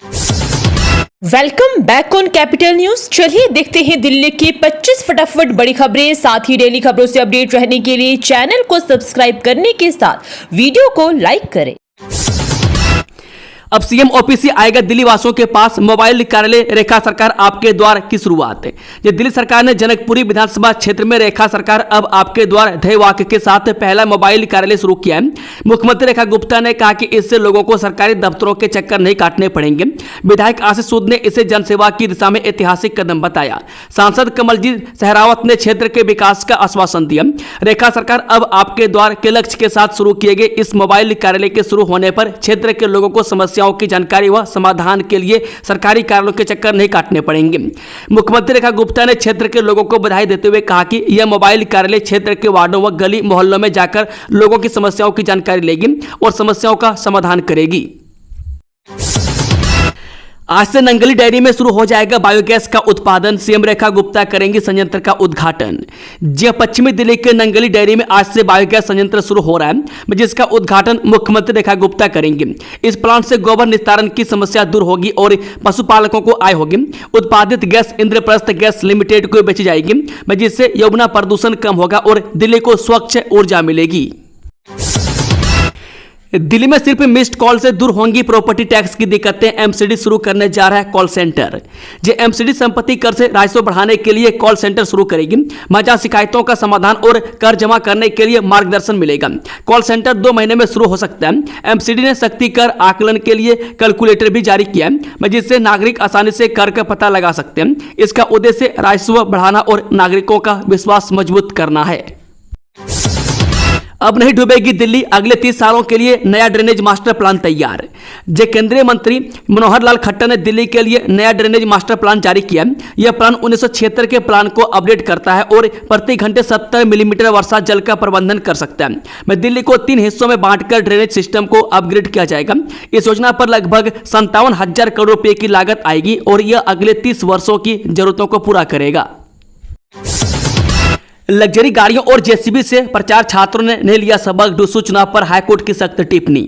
Welcome back on capital news. चलिए देखते हैं दिल्ली की 25 फटाफट बड़ी खबरें। साथ ही डेली खबरों से अपडेट रहने के लिए चैनल को सब्सक्राइब करने के साथ वीडियो को लाइक करें। अब सीएम ओपीसी आएगा दिल्ली वासियों के पास, मोबाइल कार्यालय रेखा सरकार आपके द्वार की शुरुआत है। ये दिल्ली सरकार ने जनकपुरी विधानसभा क्षेत्र में रेखा सरकार अब आपके द्वार ध्येय वाक्य के साथ पहला मोबाइल कार्यालय शुरू किया है। मुख्यमंत्री रेखा गुप्ता ने कहा कि इससे लोगों को सरकारी दफ्तरों के चक्कर नहीं काटने पड़ेंगे। विधायक आशीष सूद ने इसे जनसेवा की दिशा में ऐतिहासिक कदम बताया। सांसद कमलजीत सहरावत ने क्षेत्र के विकास का आश्वासन दिया। रेखा सरकार अब आपके द्वार के लक्ष्य के साथ शुरू किए गए इस मोबाइल कार्यालय के शुरू होने पर क्षेत्र के लोगों को समस्याओं की जानकारी व समाधान के लिए सरकारी कार्यालयों के चक्कर नहीं काटने पड़ेंगे। मुख्यमंत्री रेखा गुप्ता ने क्षेत्र के लोगों को बधाई देते हुए कहा कि यह मोबाइल कार्यालय क्षेत्र के वार्डों व गली मोहल्लों में जाकर लोगों की समस्याओं की जानकारी लेगी और समस्याओं का समाधान करेगी। आज से नंगली डेयरी में शुरू हो जाएगा बायोगैस का उत्पादन, सीएम रेखा गुप्ता करेंगी संयंत्र का उद्घाटन। जी, पश्चिमी दिल्ली के नंगली डेयरी में आज से बायोगैस संयंत्र शुरू हो रहा है, जिसका उद्घाटन मुख्यमंत्री रेखा गुप्ता करेंगे। इस प्लांट से गोबर निस्तारण की समस्या दूर होगी और पशुपालकों को आय होगी। उत्पादित गैस इंद्रप्रस्थ गैस लिमिटेड को बेची जाएगी, जिससे यमुना प्रदूषण कम होगा और दिल्ली को स्वच्छ ऊर्जा मिलेगी। दिल्ली में सिर्फ मिस्ड कॉल से दूर होंगी प्रॉपर्टी टैक्स की दिक्कतें, एमसीडी शुरू करने जा रहा है कॉल सेंटर। जो एमसीडी संपत्ति कर से राजस्व बढ़ाने के लिए कॉल सेंटर शुरू करेगी, जहां शिकायतों का समाधान और कर जमा करने के लिए मार्गदर्शन मिलेगा। कॉल सेंटर 2 महीने में शुरू हो सकता है। एमसीडी ने सख्ती कर आकलन के लिए कैलकुलेटर भी जारी किया है, जिससे नागरिक आसानी से कर का पता लगा सकते हैं। इसका उद्देश्य राजस्व बढ़ाना और नागरिकों का विश्वास मजबूत करना है। अब नहीं डूबेगी दिल्ली, अगले 30 सालों के लिए नया ड्रेनेज मास्टर प्लान तैयार। जो केंद्रीय मंत्री मनोहर लाल खट्टर ने दिल्ली के लिए नया ड्रेनेज मास्टर प्लान जारी किया। यह प्लान 1976 के प्लान को अपडेट करता है और प्रति घंटे 70 मिलीमीटर वर्षा जल का प्रबंधन कर सकता है। दिल्ली को 3 हिस्सों में बांटकर ड्रेनेज सिस्टम को अपग्रेड किया जाएगा। इस योजना पर लगभग 57,000 करोड़ रुपए की लागत आएगी और यह अगले 30 वर्षों की जरूरतों को पूरा करेगा। लग्जरी गाड़ियों और जेसीबी से प्रचार छात्रों ने नहीं लिया सबक, डूसू चुनाव पर हाईकोर्ट की सख्त टिप्पणी।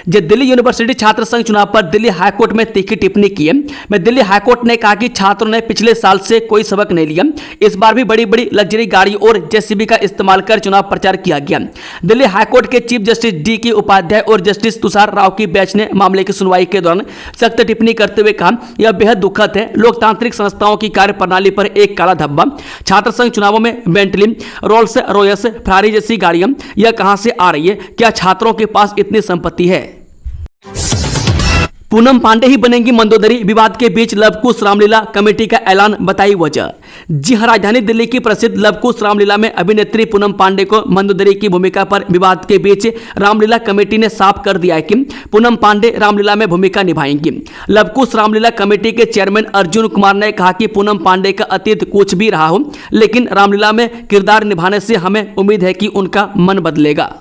जो दिल्ली यूनिवर्सिटी छात्र संघ चुनाव पर दिल्ली हाईकोर्ट में तीखी टिप्पणी की है। दिल्ली हाईकोर्ट ने कहा कि छात्रों ने पिछले साल से कोई सबक नहीं लिया। इस बार भी बड़ी बड़ी लग्जरी गाड़ी और जेसीबी का इस्तेमाल कर चुनाव प्रचार किया गया। दिल्ली हाईकोर्ट के चीफ जस्टिस डी के उपाध्याय और जस्टिस तुषार राव की बेंच ने मामले की सुनवाई के दौरान सख्त टिप्पणी करते हुए कहा, यह बेहद दुखद है। लोकतांत्रिक संस्थाओं की कार्य प्रणाली पर एक काला धब्बा। छात्र संघ चुनावों में बेंटली, रोल्स रॉयस, फरारी जैसी गाड़ियां यह कहां से आ रही है? क्या छात्रों के पास इतनी संपत्ति है? पूनम पांडे ही बनेंगी मंदोदरी, विवाद के बीच लवकुश रामलीला कमेटी का ऐलान, बताई वजह। जी हां, राजधानी दिल्ली की प्रसिद्ध लवकुश रामलीला में अभिनेत्री पूनम पांडे को मंदोदरी की भूमिका पर विवाद के बीच रामलीला कमेटी ने साफ कर दिया है कि पूनम पांडे रामलीला में भूमिका निभाएंगी। लवकुश रामलीला कमेटी के चेयरमैन अर्जुन कुमार ने कहा कि पूनम पांडे का अतीत कुछ भी रहा हो, लेकिन रामलीला में किरदार निभाने से हमें उम्मीद है कि उनका मन बदलेगा।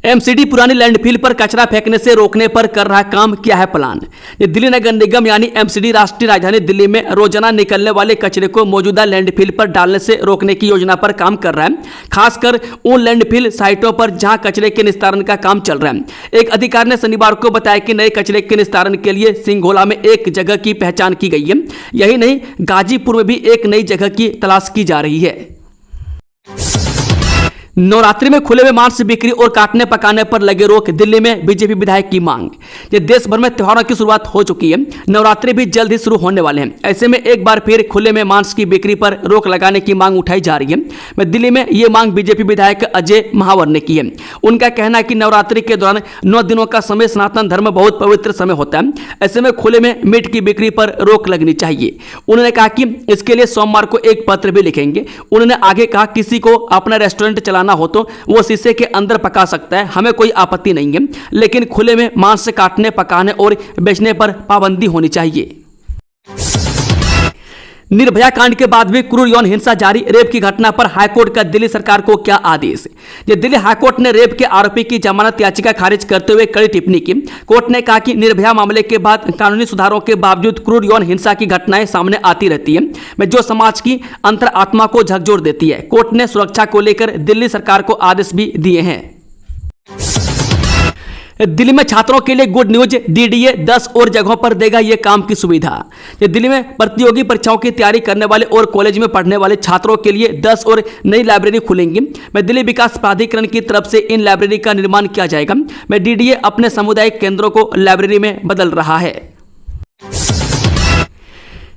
एमसीडी पुरानी लैंडफिल पर कचरा फेंकने से रोकने पर कर रहा काम, क्या है प्लान? दिल्ली नगर निगम यानी एमसीडी राष्ट्रीय राजधानी दिल्ली में रोजाना निकलने वाले कचरे को मौजूदा लैंडफिल पर डालने से रोकने की योजना पर काम कर रहा है, खासकर उन लैंडफिल साइटों पर जहां कचरे के निस्तारण का काम चल रहा है। एक अधिकारी ने शनिवार को बताया कि नए कचरे के निस्तारण के लिए सिंघोला में एक जगह की पहचान की गई है। यही नहीं, गाजीपुर में भी एक नई जगह की तलाश की जा रही है। नवरात्रि में खुले में मांस बिक्री और काटने पकाने पर लगे रोक, दिल्ली में बीजेपी विधायक की मांग। ये देश भर में त्योहारों की शुरुआत हो चुकी है, नवरात्रि भी जल्द ही शुरू होने वाले हैं। ऐसे में एक बार फिर खुले में मांस की बिक्री पर रोक लगाने की मांग उठाई जा रही है। दिल्ली में ये मांग बीजेपी विधायक अजय महावर ने की है। उनका कहना है कि नवरात्रि के दौरान 9 दिनों का समय सनातन धर्म बहुत पवित्र समय होता है। ऐसे में खुले में मीट की बिक्री पर रोक लगनी चाहिए। उन्होंने कहा कि इसके लिए सोमवार को एक पत्र भी लिखेंगे। उन्होंने आगे कहा, किसी को अपना रेस्टोरेंट चलाना हो तो वो शीशे के अंदर पका सकता है, हमें कोई आपत्ति नहीं है, लेकिन खुले में मांस काटने, पकाने और बेचने पर पाबंदी होनी चाहिए। निर्भया कांड के बाद भी क्रूर यौन हिंसा जारी, रेप की घटना पर हाईकोर्ट का दिल्ली सरकार को क्या आदेश? ये दिल्ली हाईकोर्ट ने रेप के आरोपी की जमानत याचिका खारिज करते हुए कड़ी टिप्पणी की। कोर्ट ने कहा कि निर्भया मामले के बाद कानूनी सुधारों के बावजूद क्रूर यौन हिंसा की घटनाएं सामने आती रहती है, जो समाज की अंतरात्मा को झकझोर देती है। कोर्ट ने सुरक्षा को लेकर दिल्ली सरकार को आदेश भी दिए हैं। दिल्ली में छात्रों के लिए गुड न्यूज, डीडीए 10 और जगहों पर देगा यह काम की सुविधा। ये दिल्ली में प्रतियोगी परीक्षाओं की तैयारी करने वाले और कॉलेज में पढ़ने वाले छात्रों के लिए 10 और नई लाइब्रेरी खुलेंगी। मैं दिल्ली विकास प्राधिकरण की तरफ से इन लाइब्रेरी का निर्माण किया जाएगा। मैं डीडीए अपने सामुदायिक केंद्रों को लाइब्रेरी में बदल रहा है।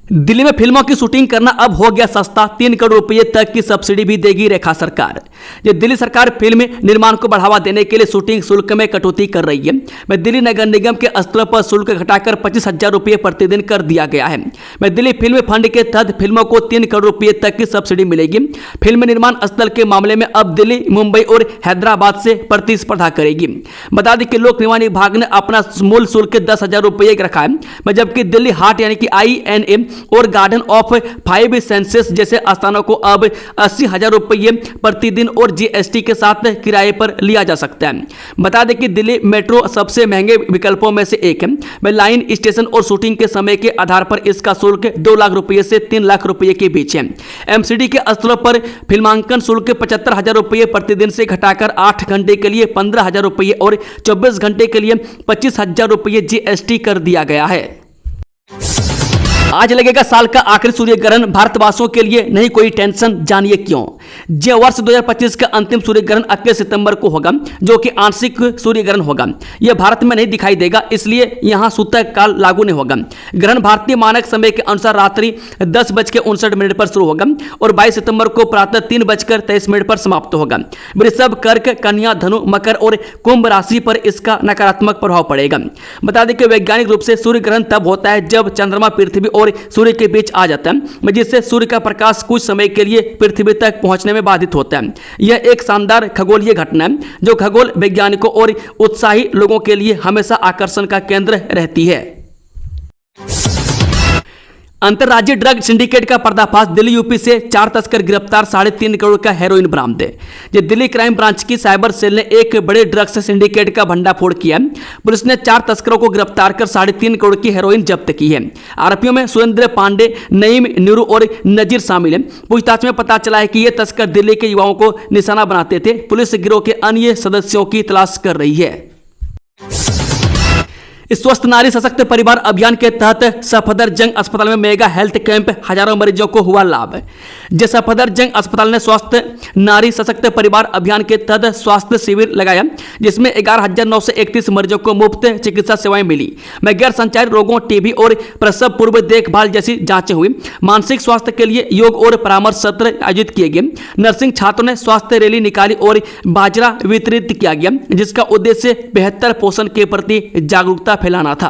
दिल्ली में फिल्मों की शूटिंग करना अब हो गया सस्ता, 3 करोड़ रुपए तक की सब्सिडी भी देगी रेखा सरकार। ये दिल्ली सरकार फिल्म निर्माण को बढ़ावा देने के लिए शूटिंग शुल्क में कटौती कर रही है। मैं दिल्ली नगर निगम के स्तर पर शुल्क घटाकर 25,000 रुपये प्रतिदिन कर दिया गया है। मैं दिल्ली फिल्म फंड के तहत फिल्मों को 3 करोड़ रुपए तक की सब्सिडी मिलेगी। फिल्म निर्माण स्थल के मामले में अब दिल्ली, मुंबई और हैदराबाद से प्रतिस्पर्धा करेगी। बता दें कि लोक निर्माण विभाग ने अपना मूल शुल्क 10,000 रुपये रखा है, जबकि दिल्ली हाट यानी कि INA और गार्डन ऑफ 5 सेंसेस जैसे स्थानों को अब 80,000 रुपये प्रतिदिन और GST के साथ किराए पर लिया जा सकता है। बता दें कि दिल्ली मेट्रो सबसे महंगे विकल्पों में से एक है। लाइन, स्टेशन और शूटिंग के समय के आधार पर इसका शुल्क 2 लाख रुपये से 3 लाख रुपये के बीच है। MCD के स्थलों पर फिल्मांकन शुल्क 75,000 रुपये प्रतिदिन से घटाकर 8 घंटे के लिए 15,000 रुपये और 24 घंटे के लिए 25,000 रुपये GST कर दिया गया है। आज लगेगा साल का आखिरी सूर्य ग्रहण, भारतवासियों के लिए नहीं कोई टेंशन, जानिए क्यों। जे वर्ष 2025 का अंतिम सूर्य ग्रहण 21 सितंबर को होगा, जो कि आंशिक सूर्य ग्रहण होगा। यह भारत में नहीं दिखाई देगा, इसलिए यहां सूतक काल लागू नहीं होगा। ग्रहण भारतीय मानक समय के अनुसार रात्रि 10:59 पर शुरू होगा और 22 सितंबर को प्रातः 3:23 पर समाप्त होगा। वृषभ, कर्क, कन्या, धनु, मकर और कुंभ राशि पर इसका नकारात्मक प्रभाव पड़ेगा। बता दें कि वैज्ञानिक रूप से सूर्य ग्रहण तब होता है जब चंद्रमा पृथ्वी और सूर्य के बीच आ जाता है, जिससे सूर्य का प्रकाश कुछ समय के लिए पृथ्वी तक पहुंचने में बाधित होता है। यह एक शानदार खगोलीय घटना है जो खगोल वैज्ञानिकों और उत्साही लोगों के लिए हमेशा आकर्षण का केंद्र रहती है। अंतर्राज्यीय ड्रग सिंडिकेट का पर्दाफाश, दिल्ली यूपी से 4 तस्कर गिरफ्तार, 3.5 करोड़ का हेरोइन बरामद। ये दिल्ली क्राइम ब्रांच की साइबर सेल ने एक बड़े ड्रग्स सिंडिकेट का भंडाफोड़ किया। पुलिस ने 4 तस्करों को गिरफ्तार कर 3.5 करोड़ की हेरोइन जब्त की है। आरोपियों में सुरेंद्र पांडे, नईम, नीरू और नजीर शामिल है। पूछताछ में पता चला है कि ये तस्कर दिल्ली के युवाओं को निशाना बनाते थे। पुलिस गिरोह के अन्य सदस्यों की तलाश कर रही है। स्वस्थ नारी सशक्त परिवार अभियान के तहत सफदरजंग अस्पताल में मेगा हेल्थ कैंप, हजारों मरीजों को हुआ लाभ। सफदरजंग अस्पताल ने स्वस्थ नारी सशक्त परिवार अभियान के तहत स्वास्थ्य शिविर लगाया, जिसमें 11,931 मरीजों को मुफ्त चिकित्सा सेवाएं मिली। गैर संचारी रोगों, टीबी और प्रसव पूर्व देखभाल जैसी जांचें हुई। मानसिक स्वास्थ्य के लिए योग और परामर्श सत्र आयोजित किए गए। नर्सिंग छात्रों ने स्वास्थ्य रैली निकाली और बाजरा वितरित किया गया, जिसका उद्देश्य बेहतर पोषण के प्रति जागरूकता फैलाना था।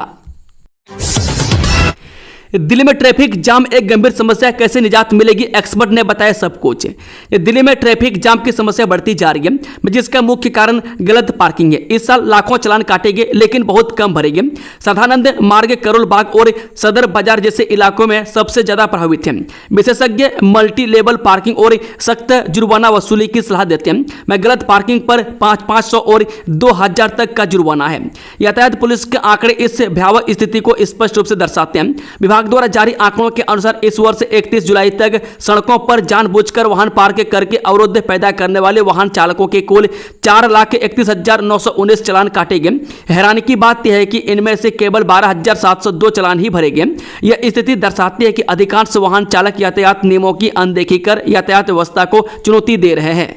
दिल्ली में ट्रैफिक जाम एक गंभीर समस्या, कैसे निजात मिलेगी, एक्सपर्ट ने बताया सब कुछ। दिल्ली में ट्रैफिक जाम की समस्या बढ़ती जा रही है, जिसका मुख्य कारण गलत पार्किंग है। इस साल लाखों चालान काटेंगे लेकिन बहुत कम भरेंगे। सदानंद मार्ग, करोल बाग और सदर बाजार जैसे इलाकों में सबसे ज्यादा प्रभावित है। विशेषज्ञ मल्टी लेवल पार्किंग और सख्त जुर्माना वसूली की सलाह देते हैं। गलत पार्किंग पर 500 और 2,000 तक का जुर्माना है। यातायात पुलिस के आंकड़े इस भयावह स्थिति को स्पष्ट रूप से दर्शाते हैं। विभाग द्वारा जारी आंकड़ों के अनुसार इस वर्ष 31 जुलाई तक सड़कों पर जानबूझकर वाहन पार्क करके अवरोध पैदा करने वाले वाहन चालकों के कुल 4,31,919 चालान काटे गए। हैरानी की बात यह है कि इनमें से केवल 12,702 चालान ही भरे गए। यह स्थिति दर्शाती है कि अधिकांश वाहन चालक यातायात नियमों की अनदेखी कर यातायात व्यवस्था को चुनौती दे रहे हैं।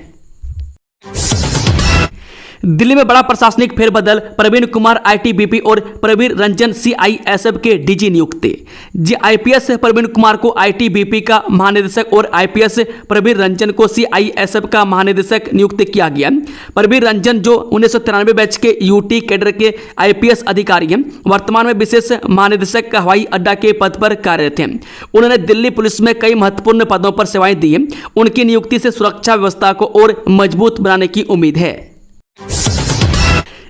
दिल्ली में बड़ा प्रशासनिक फेरबदल, प्रवीण कुमार ITBP और प्रवीर रंजन CISF के DG नियुक्त। IPS प्रवीण कुमार को ITBP का महानिदेशक और IPS प्रवीर रंजन को CISF का महानिदेशक नियुक्त किया गया। प्रवीर रंजन जो 1993 बैच के UT कैडर के IPS अधिकारी हैं, वर्तमान में विशेष महानिदेशक हवाई अड्डा के पद पर कार्यरत हैं। उन्होंने दिल्ली पुलिस में कई महत्वपूर्ण पदों पर सेवाएं दी हैं। उनकी नियुक्ति से सुरक्षा व्यवस्था को और मजबूत बनाने की उम्मीद है।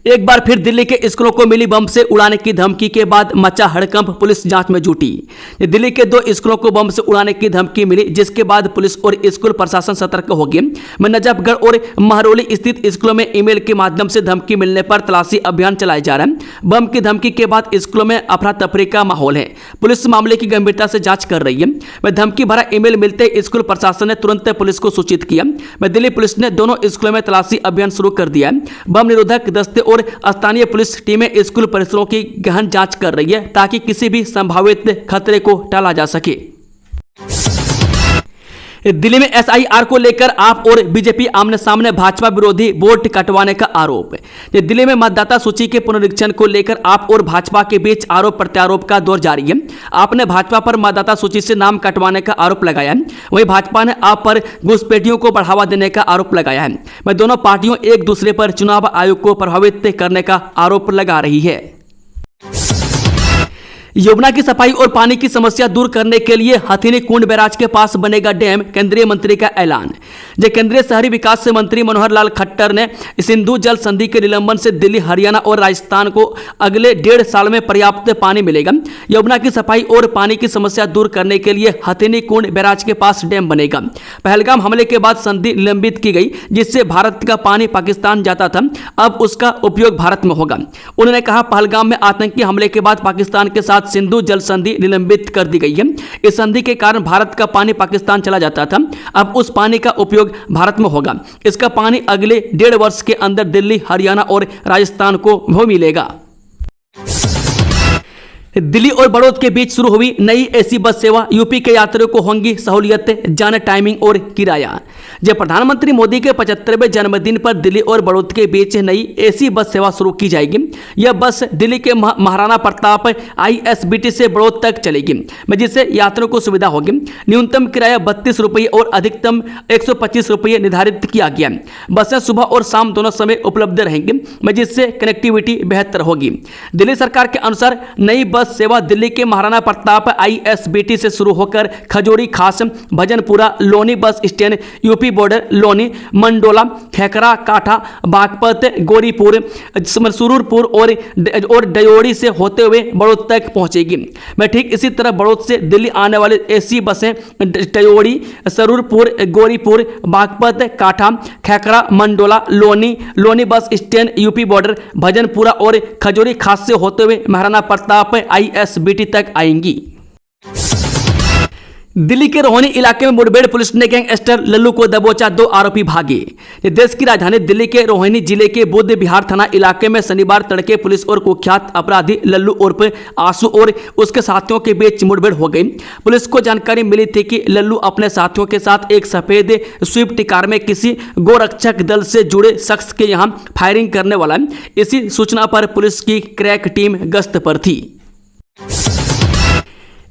एक बार फिर दिल्ली के स्कूलों को मिली बम से उड़ाने की धमकी के बाद मचा हड़कंप, पुलिस जांच में जुटी। दिल्ली के 2 स्कूलों को बम से उड़ाने की धमकी मिली, जिसके बाद पुलिस और स्कूल प्रशासन सतर्क हो गए। नजफगढ़ और महरौली स्थित स्कूलों में ईमेल के माध्यम से धमकी मिलने पर तलाशी अभियान चलाया जा रहा है। बम की धमकी के बाद स्कूलों में अफरा तफरी का माहौल है। पुलिस मामले की गंभीरता से जांच कर रही है। धमकी भरा ईमेल मिलते स्कूल प्रशासन ने तुरंत पुलिस को सूचित किया। दिल्ली पुलिस ने दोनों स्कूलों में तलाशी अभियान शुरू कर दिया है। बम निरोधक दस्ते और स्थानीय पुलिस टीमें स्कूल परिसरों की गहन जांच कर रही है ताकि किसी भी संभावित खतरे को टाला जा सके। दिल्ली में एसआईआर को लेकर आप और बीजेपी आमने सामने, भाजपा विरोधी वोट कटवाने का आरोप। दिल्ली में मतदाता सूची के पुनरीक्षण को लेकर आप और भाजपा के बीच आरोप प्रत्यारोप का दौर जारी है। आपने भाजपा पर मतदाता सूची से नाम कटवाने का आरोप लगाया है, वहीं भाजपा ने आप पर घुसपैठियों को बढ़ावा देने का आरोप लगाया है। वहीं दोनों पार्टियों एक दूसरे पर चुनाव आयोग को प्रभावित करने का आरोप लगा रही है। यमुना की सफाई और पानी की समस्या दूर करने के लिए हथिनी कुंड बैराज के पास बनेगा डैम, केंद्रीय मंत्री का ऐलान। केंद्रीय शहरी विकास से मंत्री मनोहर लाल खट्टर ने सिंधु जल संधि के निलंबन से दिल्ली, हरियाणा और राजस्थान को अगले 1.5 साल में पर्याप्त पानी मिलेगा। यमुना की सफाई और पानी की समस्या दूर करने के लिए हथिनी कुंड बैराज के पास डैम बनेगा। पहलगाम हमले के बाद संधि निलंबित की गई, जिससे भारत का पानी पाकिस्तान जाता था, अब उसका उपयोग भारत में होगा। उन्होंने कहा, पहलगाम में आतंकी हमले के बाद पाकिस्तान के साथ सिंधु जल संधि निलंबित कर दी गई है। इस संधि के कारण भारत का पानी पाकिस्तान चला जाता था, अब उस पानी का उपयोग भारत में होगा। इसका पानी अगले 1.5 वर्ष के अंदर दिल्ली, हरियाणा और राजस्थान को भी मिलेगा। दिल्ली और बड़ौद के बीच शुरू हुई नई एसी बस सेवा, यूपी के यात्रियों को होंगी सहूलियत, जाने टाइमिंग और किराया। प्रधानमंत्री मोदी के 75वें जन्मदिन पर दिल्ली और बड़ौद के बीच नई एसी बस सेवा शुरू की जाएगी। यह बस दिल्ली के महाराणा प्रताप ISBT से बड़ौद तक चलेगी, जिससे यात्रियों को सुविधा होगी। न्यूनतम किराया 32 रुपये और अधिकतम 125 रुपये निर्धारित किया गया। बसें सुबह और शाम दोनों समय उपलब्ध रहेंगी, जिससे कनेक्टिविटी बेहतर होगी। दिल्ली सरकार के अनुसार नई बस सेवा दिल्ली के महाराणा प्रताप ISBT से शुरू होकर खजूरी खास, Bhajanpura, Loni bus stand, UP border, Loni, Mandola, Khekra, काठा, बागपत, गोरीपुर, सुरूरपुर और डयोड़ी से होते हुए बड़ौद तक पहुंचेगी। ठीक इसी तरह बड़ौद से दिल्ली आने वाली एसी बसें डयोड़ी, सरूरपुर, गोरीपुर, बागपत, काठा, Khekra, Mandola, Loni bus stand, UP border, Bhajanpura और खजूरी खास से होते हुए महाराणा प्रताप ISBT तक आएंगी। दिल्ली के रोहिणी इलाके में मुठभेड़, पुलिस ने गैंगस्टर लल्लू को दबोचा, 2 आरोपी भागे। देश की राजधानी दिल्ली के रोहिणी जिले के बुद्ध विहार थाना इलाके में शनिवार तड़के पुलिस और कुख्यात अपराधी लल्लू उर्फ आंसू और उसके साथियों के बीच मुठभेड़ हो गई। पुलिस को जानकारी मिली थी कि लल्लू अपने साथियों के साथ एक सफेद स्विफ्ट कार में किसी गोरक्षक दल से जुड़े शख्स के यहां फायरिंग करने वाला है। इसी सूचना पर पुलिस की क्रैक टीम गश्त पर थी।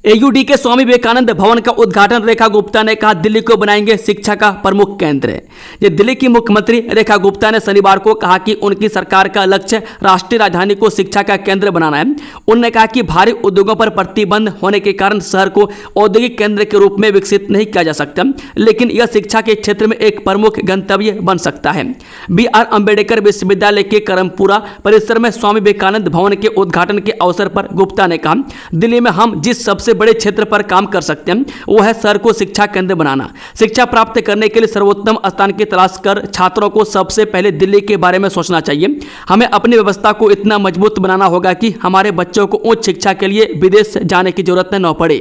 AUD के स्वामी विवेकानंद भवन का उद्घाटन रेखा गुप्ता ने कहा, दिल्ली को बनाएंगे शिक्षा का प्रमुख केंद्र। दिल्ली की मुख्यमंत्री रेखा गुप्ता ने शनिवार को कहा कि उनकी सरकार का लक्ष्य राष्ट्रीय राजधानी को शिक्षा का केंद्र बनाना है। उन्होंने कहा कि भारी उद्योगों पर प्रतिबंध होने के कारण शहर को औद्योगिक केंद्र के रूप में विकसित नहीं किया जा सकता, लेकिन यह शिक्षा के क्षेत्र में एक प्रमुख गंतव्य बन सकता है। BR अम्बेडकर विश्वविद्यालय के करमपुरा परिसर में स्वामी विवेकानंद भवन के उद्घाटन के अवसर पर गुप्ता ने कहा, दिल्ली में हम जिस सबसे बड़े क्षेत्र पर काम कर सकते हैं वो है शहर को शिक्षा केंद्र बनाना। शिक्षा प्राप्त करने के लिए सर्वोत्तम स्थान की तलाश कर छात्रों को सबसे पहले दिल्ली के बारे में सोचना चाहिए। हमें अपनी व्यवस्था को इतना मजबूत बनाना होगा कि हमारे बच्चों को उच्च शिक्षा के लिए विदेश जाने की जरूरत न पड़े।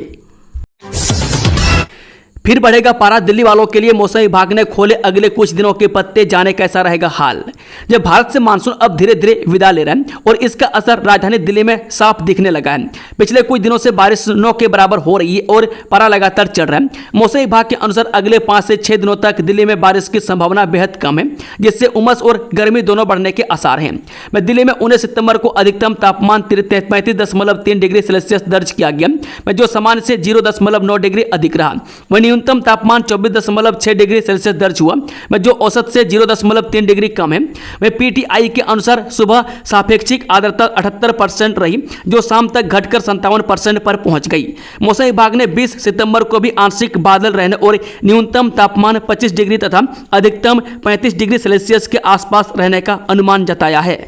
फिर बढ़ेगा पारा, दिल्ली वालों के लिए मौसम विभाग ने खोले अगले कुछ दिनों के पत्ते, जाने कैसा रहेगा हाल। जब भारत से मानसून अब धीरे धीरे विदा ले रहा है और इसका असर राजधानी दिल्ली में साफ दिखने लगा है। पिछले कुछ दिनों से बारिश 9 के बराबर हो रही है और पारा लगातार चढ़ रहा है। मौसम विभाग के अनुसार अगले 5 से 6 दिनों तक दिल्ली में बारिश की संभावना बेहद कम है, जिससे उमस और गर्मी दोनों बढ़ने के आसार हैं। दिल्ली में 19 सितंबर को अधिकतम तापमान 35.3 डिग्री सेल्सियस दर्ज किया गया, जो सामान्य से 0.9 डिग्री अधिक रहा। वहीं न्यूनतम तापमान 24.6 डिग्री सेल्सियस दर्ज हुआ, जो औसत से 0.3 डिग्री कम है। वहीं PTI के अनुसार सुबह सापेक्षिक आर्द्रता 78% रही, जो शाम तक घटकर 57% पर पहुंच गई। मौसम विभाग ने 20 सितंबर को भी आंशिक बादल रहने और न्यूनतम तापमान 25 डिग्री तथा अधिकतम 35 डिग्री सेल्सियस के आसपास रहने का अनुमान जताया है।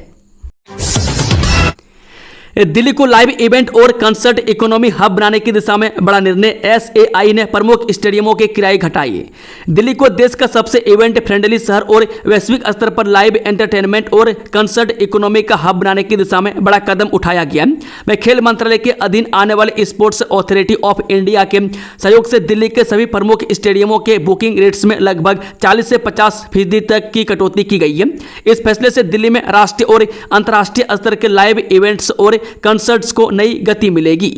दिल्ली को लाइव इवेंट और कंसर्ट इकोनॉमी हब बनाने की दिशा में बड़ा निर्णय। एसएआई ने प्रमुख स्टेडियमों के किराए घटाए। दिल्ली को देश का सबसे इवेंट फ्रेंडली शहर और वैश्विक स्तर पर लाइव एंटरटेनमेंट और कंसर्ट इकोनॉमी का हब बनाने की दिशा में बड़ा कदम उठाया गया। मैं खेल मंत्रालय के अधीन आने वाले स्पोर्ट्स अथॉरिटी ऑफ इंडिया के सहयोग से दिल्ली के सभी प्रमुख स्टेडियमों के बुकिंग रेट्स में लगभग 40 से 50% तक की कटौती की गई है। इस फैसले से दिल्ली में राष्ट्रीय और अंतर्राष्ट्रीय स्तर के लाइव इवेंट्स और कंसर्ट्स को नई गति मिलेगी।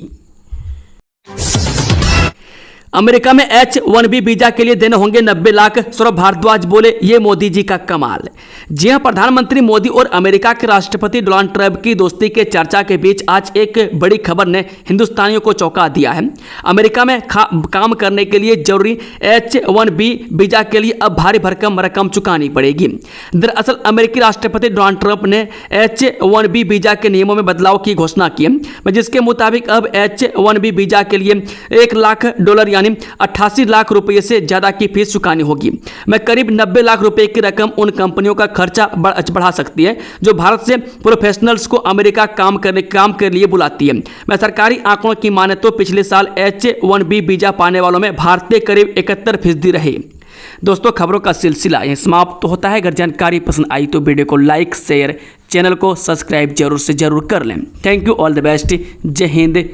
अमेरिका में H-1B वीजा के लिए देने होंगे 90 लाख, सौरभ भारद्वाज बोले ये मोदी जी का कमाल। जी हां, प्रधानमंत्री मोदी और अमेरिका के राष्ट्रपति डोनाल्ड ट्रंप की दोस्ती के चर्चा के बीच आज एक बड़ी खबर ने हिंदुस्तानियों को चौंका दिया है। अमेरिका में काम करने के लिए जरूरी H-1B वीजा के लिए अब भारी भरकम रकम चुकानी पड़ेगी। दरअसल अमेरिकी राष्ट्रपति डोनाल्ड ट्रंप ने H-1B वीजा के नियमों में बदलाव की घोषणा की है, जिसके मुताबिक अब H-1B वीजा के लिए $1 लाख यानी 88 लाख रुपए से ज्यादा की फीस चुकानी होगी। मैं करीब 90 लाख रुपए की रकम उन कंपनियों का खर्चा बढ़ा सकती है जो भारत से प्रोफेशनल्स को अमेरिका काम के लिए बुलाती है। मैं सरकारी आंकड़ों की माने तो पिछले साल H-1B वीजा पाने वालों में भारतीय करीब 71% रहे। दोस्तों, खबरों का सिलसिला यहीं समाप्त होता है। अगर जानकारी पसंद आई तो वीडियो को लाइक शेयर, चैनल को सब्सक्राइब जरूर से जरूर कर लें। Thank you, all the best, जय हिंद,